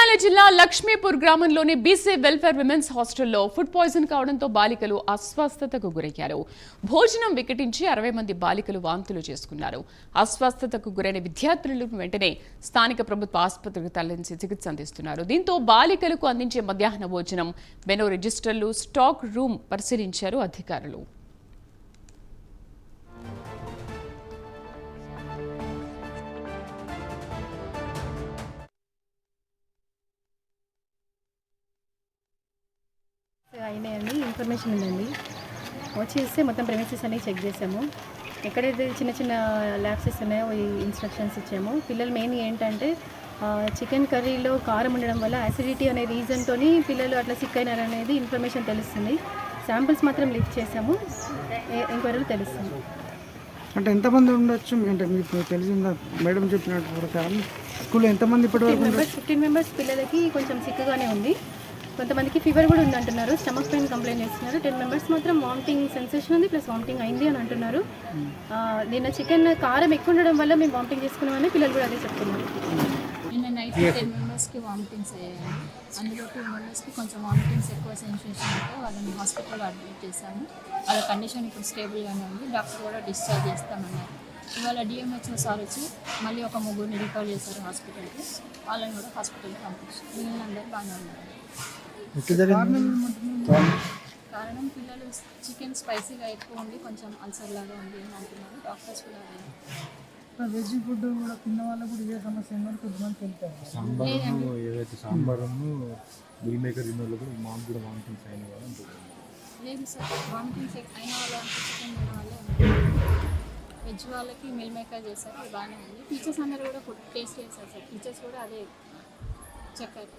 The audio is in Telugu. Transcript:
మంచిర్యాల జిల్లా లక్ష్మీపూర్ గ్రామంలోని బీసీ వెల్ఫేర్ విమెన్స్ హాస్టల్లో ఫుడ్ పాయిజన్ కావడంతో బాలికలు అస్వస్థతకు గురయ్యారు. భోజనం వికటించి 60 మంది బాలికలు వాంతులు చేసుకున్నారు. అస్వస్థతకు గురైన విద్యార్థులను వెంటనే స్థానిక ప్రభుత్వ ఆసుపత్రికి తరలించి చికిత్స అందిస్తున్నారు. దీంతో బాలికలకు అందించే మధ్యాహ్న భోజనం మెనూ రిజిస్టర్లు, స్టాక్ రూమ్ పరిశీలించారు అధికారులు. అయినాయని ఇన్ఫర్మేషన్ ఉందండి. వచ్చేస్తే మొత్తం ప్రెమిసెస్ అన్ని చెక్ చేసాము. ఎక్కడైతే చిన్న చిన్న ల్యాబ్సెస్ ఉన్నాయో ఈ ఇన్స్ట్రక్షన్స్ ఇచ్చాము. పిల్లలు మెయిన్ ఏంటంటే చికెన్ కర్రీలో కారం ఉండడం వల్ల యాసిడిటీ అనే రీజన్తో పిల్లలు అట్లా సిక్ అయినారనేది ఇన్ఫర్మేషన్ తెలుస్తుంది. శాంపిల్స్ మాత్రం లిఫ్ట్ చేసాము, ఎంక్వైరీలో తెలుస్తుంది. అంటే ఎంతమంది ఉండొచ్చు అంటే మీకు తెలిసిందా? మేడం చెప్పినట్టు ప్రకారం స్కూల్లో ఎంతమంది ఇప్పటివరకు? 15 మెంబర్స్ పిల్లలకి కొంచెం సిక్గానే ఉంది. కొంతమందికి ఫీవర్ కూడా ఉంది అంటున్నారు. స్టమక్ పెయిన్ కంప్లైంట్ చేస్తున్నారు. 10 మెంబర్స్ మాత్రం వామిటింగ్ సెన్సేషన్ ఉంది ప్లస్ వామిటింగ్ అయింది అని అంటున్నారు. నిన్న చికెన్ కారం ఎక్కువ ఉండడం వల్ల మేము వామిటింగ్ చేసుకున్నామని పిల్లలు కూడా అదే చెప్తున్నారు. నిన్న నైట్ 10 మెంబర్స్కి వామిటింగ్స్ అయ్యాయి. అందులో 2 మెంబర్స్కి కొంచెం వామిటింగ్స్ ఎక్కువ సెన్సేషన్ ఉంటే వాళ్ళని హాస్పిటల్లో అడ్మిట్ చేశాము. వాళ్ళ కండిషన్ ఇప్పుడు స్టేబుల్గానే ఉంది. డాక్టర్ కూడా డిశ్చార్జ్ చేస్తామన్నారు. ఇవాళ డిఎంహెచ్ఓ సార్ వచ్చి మళ్ళీ ఒక 3 రికవర్ చేశారు హాస్పిటల్కి. వాళ్ళని కూడా హాస్పిటల్కి పంపించారు. వీళ్ళందరూ బాగానే ఉన్నారు. కారణం పిల్లలు చికెన్ స్పైసీగా ఎక్కువ ఉండి కొంచెం అల్సర్ లాగా ఉంది అని అంటున్నారు. డాక్టర్స్ కూడా వెజ్ ఫుడ్ కూడా తిన్న వాళ్ళకు కూడా ఇదే సమస్య ఏదైతే సాంబారు మిల్ మేకర్ తిన్న వాళ్ళు కూడా మాకు కూడా వామిటింగ్స్ అయిన వాళ్ళు లేదు సార్. వామిటింగ్స్ అయిన వాళ్ళు అంటే చికెన్ తిన్న వాళ్ళే వెజ్ వాళ్ళకి మిల్ మేకర్ చేశారు, బాగానే ఉంది. టీచర్స్ అందరూ కూడా ఫుడ్ టేస్ట్ చేశారు సార్. టీచర్స్ కూడా అదే చెప్పారు.